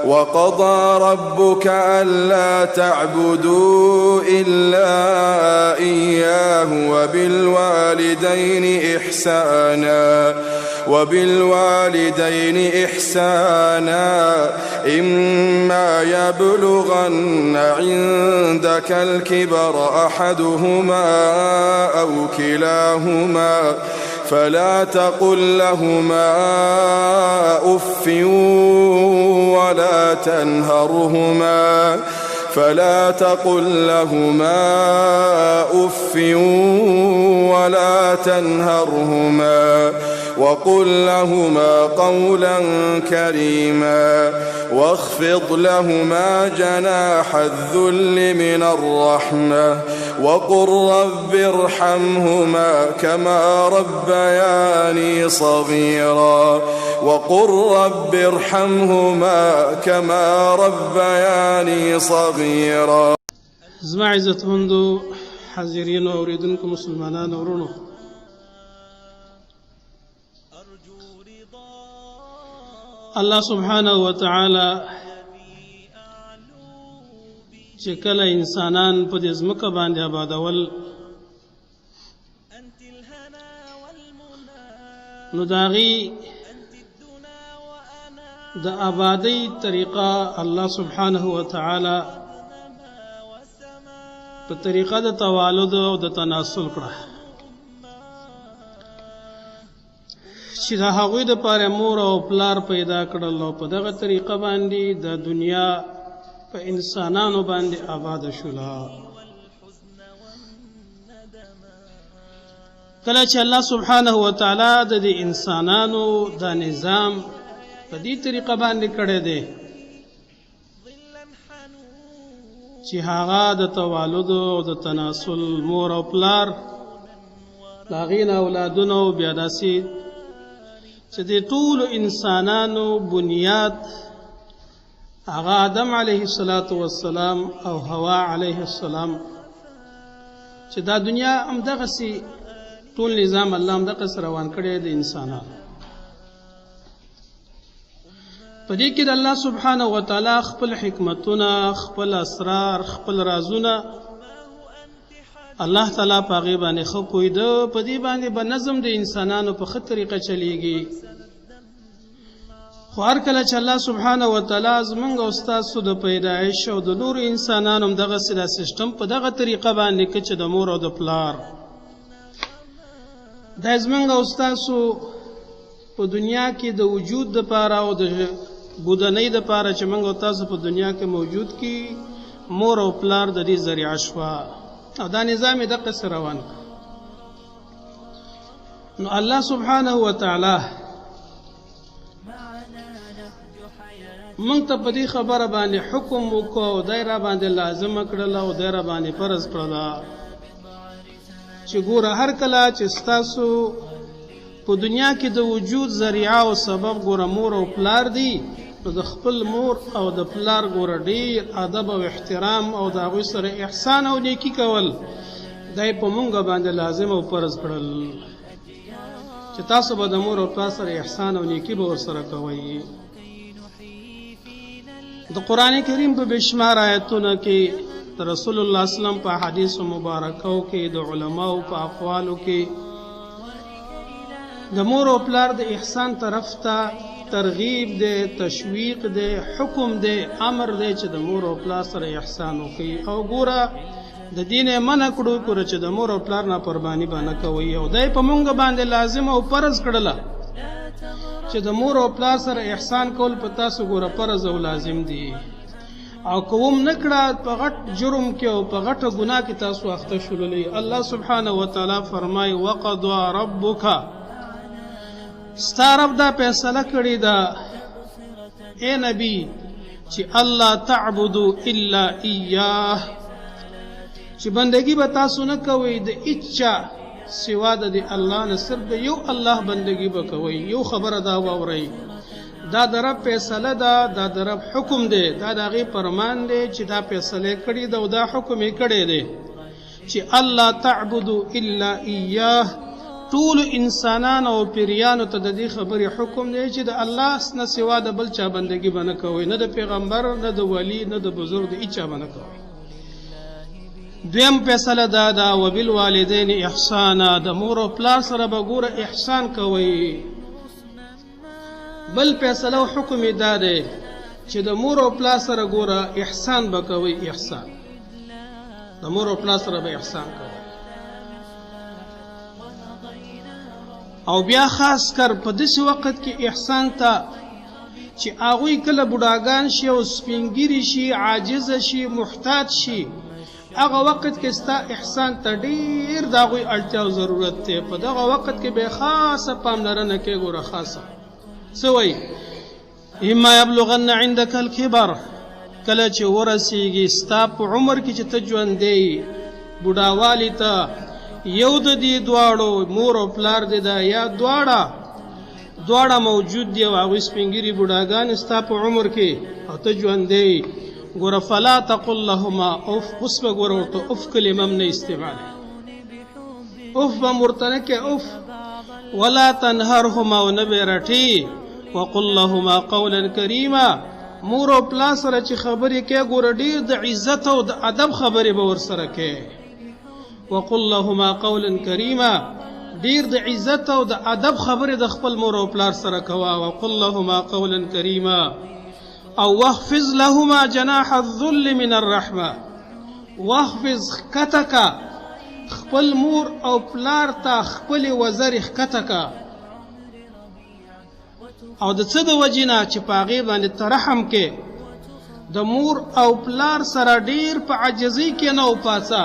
وقضى ربك ألا تعبدوا إلا إياه وبالوالدين إحسانا إما يبلغن عندك الكبر أحدهما أو كلاهما فلا تقل لهما أف ولا تنهرهما وقل لهما قولا كريما واخفض لهما جناح الذل من الرحمة وقل رب ارحمهما كما ربياني صغيرا زما عزت مندو حاضرین او اوریدونکو مسلمانانو ورونو، الله سبحانه وتعالى چې کله انسانان په دې ځمکه باندې آبادول نو د هغې د آبادۍ طریقه الله سبحانه وتعالى په طریقه د توالد او د تناسل کړه چې د هغوی دپاره مور او پلار پیدا کړل او په دغه طریقه باندې د دنیا په انسانانو باندې آباده شوله. کله چې الله سبحانه وتعالی د دې انسانانو دا نظام په دې طریقه باندې کړی دی چې هغه د توالد او د تناسل مور او پلار د هغې نه اولادونه او بیا داسې چې د ټولو انسانانو بنیاد هغه آدم علیه السلام او حوا علیه السلام چې دا دنیا همدغسې ټول نظام الله همدغسې روان کړی د انسانانو. په دې کې د الله سبحانه وتعالی خپل حکمتونه، خپل اسرار، خپل رازونه الله تعالی په هغې باندې ښه پوه ده. په دې باندې به نظم د انسانانو په ښه طریقه چلیږي. خو هر کله چې الله سبحانه وتعالی زمونږ او ستاسو د پیدایش او د نورو انسانانو هم دغسې دا سیسټم په دغه طریقه باندې که چې د مور او د پلار دا زمونږ او ستاسو په دنیا کې د وجود دپاره او د بودنۍ دپاره چې موږ او تاسو په دنیا کې موجود کی مور او پلار د دې ذریعه شوه او دا نظام یې دقسې روان کړ. نو الله سبحانه وتعالی موږ ته په دې خبره باندې حکم وکړو او دی را باندې لازمه کړله او دی را باندې فرض کړله چې ګوره هر کله چې ستاسو په دنیا کې د وجود ذریعه او سبب ګوره مور او پلار دی نو د خپل مور او د پلار ګوره ډېر ادب او احترام او د هغوی سره احسان او نیکي کول دا په مونږ باندې لازم او فرض کړل چې تاسو به د مور او پلار سره احسان او نیکي به ورسره کوئ. د قرآن کریم په بشمار آیتونه کې د رسول الله صلی الله علیه وسلم په حدیث مبارکو کې د علماو په اقوالو کې د مور او پلار د احسان طرف ته ترغیب دی، تشویق دی، حکم دی، امر دی چې د مور او پلار سره احسان وکړي او ګوره د دې نه منع کړو ګوره چې د مور او پلار نافرماني به نه کوئ او دی په مونږ باندې لازم او فرض کړله چې د مور او پلار سره احسان کول په تاسو ګوره فرض او لازم دی او کوم نه کړه په غټ جرم کې او په غټه ګناه کې تاسو اخته شوللی. الله سبحانه وتعالی فرمایي وقضى ربک ستا رب دا فیصله کړې ده اے نبی چې الله تعبدو الا ایاه چې بندگی به تاسو نه کوئ د اچا سوا د الله نه، صرف د یو الله بندگی به کوئ. یو خبره دا واورئ دا د رب فیصله ده، دا د رب حکم دی، دا د هغې فرمان دی چې دا فیصله کړې ده او دا حکم یې کړی دی چې الله تعبدو الا ایاه ټول انسانان او پیریانو ته د دې خبرې حکم دی چې د الله نه سوا د بل چا بندگی به نه کوئ، نه د پیغمبر، نه د ولی، نه د بزرگ، د هیچا به نه کوئ. دویم فیصله دا ده وبالوالدین احسانا، د مور او پلار سره به ګوره احسان کوئ. بل فیصله او حکم یې دا دی چې د مور او پلار سره ګوره احسان به کوئ. احسان د مور او پلار سره به احسان کوئ. او بیا خاص کر په داسې وخت کې احسان ته چې هغوی کله بوډاګان شي او سپینګیري شي، عاجزه شي، محتاج شي، هغه وخت کې ستا احسان ته ډېر د هغوی اړتیا او ضرورت دی. په دغه وخت کې به خاصه پاملرنه کې ګوره. خاصه څه وایي؟ اما یبلغن عندک الکبر، کله چې ورسیږي ستا په عمر کې چې ته ژوندی بوډاوالي ته، یو د دې دواړو مور او پلار دې ده یا دواړه موجود دي او هغوی سپینګیري بوډاګان ستا په عمر کې او ته ژوندی، ګوره فلا تقل لهما اف، اوس به ګوره ورته اف کلمه هم نه استعمالوي، اف به م ورته نه کوې اف. ولا تنهرهما او نه به یې رټې. وقل لهما قولا کریما، مور او پلار سره چې خبرې کوې ګوره ډېر د عزت او د ادب خبرې به ورسره کوې. وقل لهما قولا کریما، ډیر د عزت او د ادب خبرې د خپل مور او پلار سره کوه. وقل لهما قولا کریما. او واخفض لهما جناح الذل من الرحمه، واخفض ښکته خپل مور او پلار ته خپلې وزرې ښکته او د څه د وجې نه چې په هغې باندې ته رحم کې. د مور او پلار سره ډیر په عاجزۍ کې نه وپاڅه،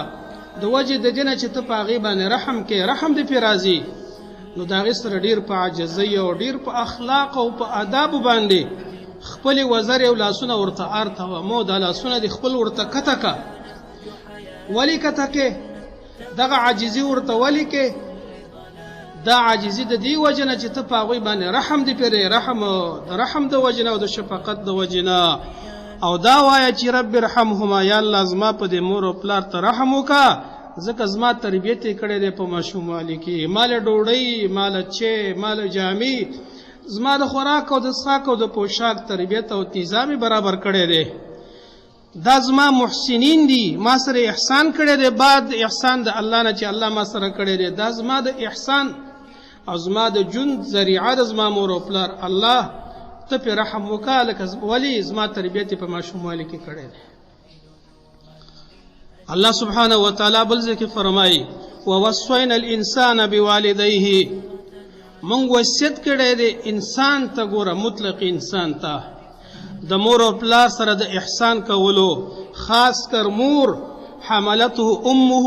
د وجې د دې نه چې ته په هغې باندې رحم کې، رحم دې پرې راځي، نو د هغې سره ډیر په عاجزۍ او ډیر په اخلاق او په آدابو باندې خپلې وزرې او لاسونه ورته ارتوه. مو دا لاسونه دې خپل ورته کته که. ولې کته کې؟ دغه عاجزي ورته ولې کې؟ دا عاجزي د دې وجې نه چې ته په هغوی باندې رحم دې پرې، د رحم د وجې نه او د شفقت د وجې نه. او دا وایه چې رب ارحمهما، یا الله زما په دې مور او پلار ته رحم وکړه، ځکه زما تربیت یې کړی دی په ماشوموالي کې، ماله ډوډۍ، ماله چای، ماله جامې، زما د خوراک او د څښاک او د پوشاک تربیت او نظام یې برابر کړی دی. دا زما محسنین دي، ما سره احسان کړی دی، بعد احسان د الله نه چې الله ما سره کړی دی. دا زما د احسان او زما د ژوند ذریعه د زما مور او پلار. الله ته پې رحم وکړه، لکه ولې زما تربیت یې په ماشوموالي کې کړی دی. الله سبحانه وتعالی بل ځای کې فرمایي ووصینا الانسان بوالدیه، مونږ وصیت کړی دی انسان ته، ګوره مطلق انسان ته، د مور او پلار سره د احسان کولو. خاص کر مور، حملته امه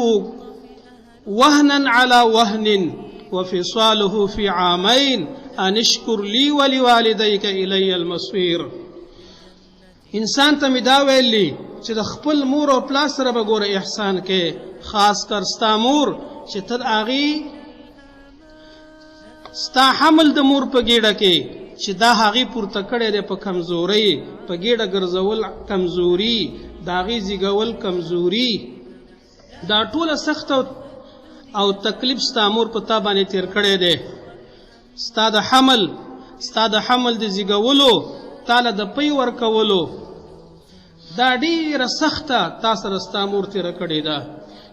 وهنا على وهن وفصاله في عامين ان اشکر لی ولوالدیک الی المصیر. انسان ته مې دا ویلي چې د خپل مور او پلار سره به ګوره احسان کې. خاص کر ستا مور چې ته د هغې ستا حمل د مور په ګېډه کې چې دا هغې پورته کړی دی په کمزورۍ، په ګېډه ګرځول کمزوري، د هغې زیږول کمزوري، دا ټوله سخت او تکلیف ستا مور په تا باندې تیر کړی دی. ستا د حمل د زیږولو، تاله د پی ورکولو، دا ډیره سخته تا سره ستا مور تیره کړې ده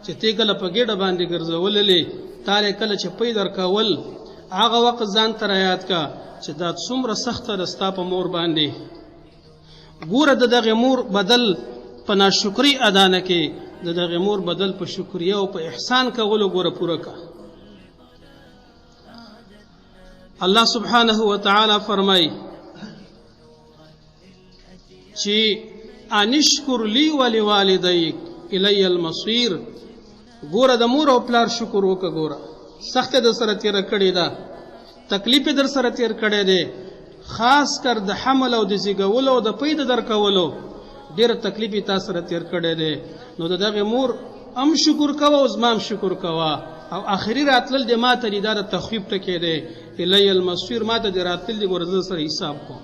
چې ته کله په ګېډه باندې ګرځوللې، تاله کله چې پی درکول، هغه وخت ځان ته رایاد کا چې دا څومره سخته ده ستا په مور باندې. ګوره د دغې مور بدل په ناشکرۍ ادا نه کې، د دغې مور بدل په شکریه او په احسان کولو ګوره پوره که. الله سبحانه وتعالی فرمای چې انشکر لی ولوالدیک الی المصیر. ګوره د مور او پلار شکر وکړه. ګوره سخت در سره تیر کړی ده، تکلیف در سره تیر کړی دی، خاص کر د حمل او د زیږولو او د پی د درکولو ډېره تکلیف تا سره تیر کړی دی. نو د دغې مور هم شکر کوه او زما هم شکر کوه. او آخري راتلل د ما ته دي، دا د تخفیف ټکی دی، الی المصیر، ما ته دې راتلل دي، ګوره زه سره حساب کوم.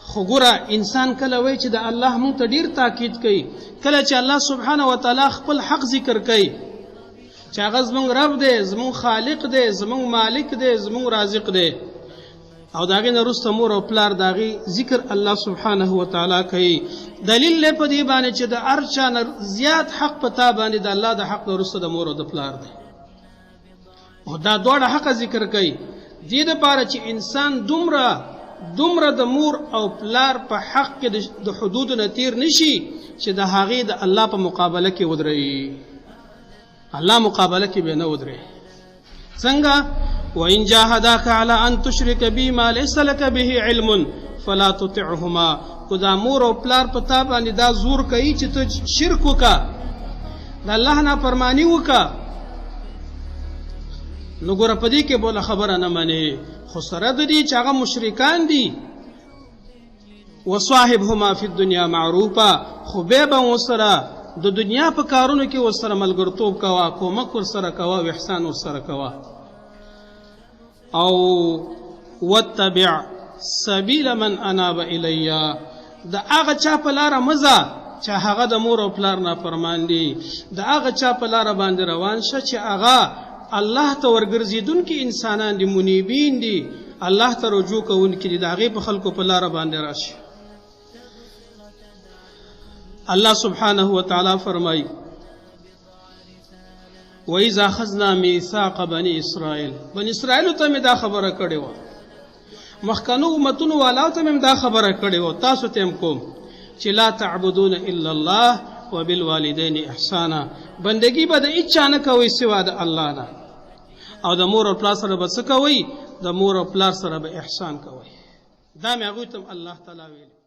خو ګوره انسان کله وایي چې د الله مونږ ته ډېر تاکید کوي، کله چې الله سبحانه وتعالی خپل حق ذکر کوي، چې هغه زمونږ رب دی، زمونږ خالق دی، زمونږ مالک دی، زمونږ رازق دی. او داغې نه وروسته مور او پلار داغې ذکر الله سبحانه وتعالی کوي. دلیل دی په دې باندې چې د هر چا نه زیات حق په تا باندې د الله د حق نه وروسته د مور او د پلار دی. او دا دواړه حق ذکر کوي دې دپاره چې انسان دومره د مور او پلار په حق کې د حدودو نه تیر نشي چې د هغې د الله په مقابله کې ودرېږي. الله مقابله کې به نه ودرېږي. څنګه؟ وَإِنْ جَاهَدَاكَ عَلَىٰ أَن تُشْرِكَ بِي مَا لَيْسَ لَكَ بِهِ عِلْمٌ فَلَا تُطِعْهُمَا. کو دا مور او پلار په تا باندې دا زور کوي چې ته شرک وکړه، د الله نافرماني وکړه، نو ګوره په دې کې بوله خبره نه منې. خو سره د دې چې هغه مشرکان دي، وصاحبهما فی الدنیا معروفا، خو بیا به ورسره د دنیا په کارونو کې ورسره ملګرتوب کوه، کومک ورسره کوه او احسان ورسره کوه. او واتبع سبیل من اناب الی، د هغه چا په لاره مزه چې هغه د مور او پلار نافرمان دي، د هغه چا په لاره باندې روان شه چې هغه الله ته ورګرځېدونکي انسانان دي، منیبین دي، الله ته رجوع کوونکي دي، د هغې په خلکو په لاره باندې راشي. الله سبحانه وتعالی فرمایي وَإِذَا أَخَذْنَا مِيثَاقَ بَنِي إِسْرَائِيلَ، بني اسرائیلو ته مې دا خبره کړې وه، مخکنو امتونو والاو ته مې دا خبره کړې وه، تاسو ته هم کوم چې لا تعبدون الا الله وبالوالدین احسانا، بندگی به د هیچا نه کوئ سوا د الله نه، او د مور او پلار سره به څه کوئ؟ د مور او پلار سره به احسان کوئ. دا مې هغوی ته الله تعالی ویلي.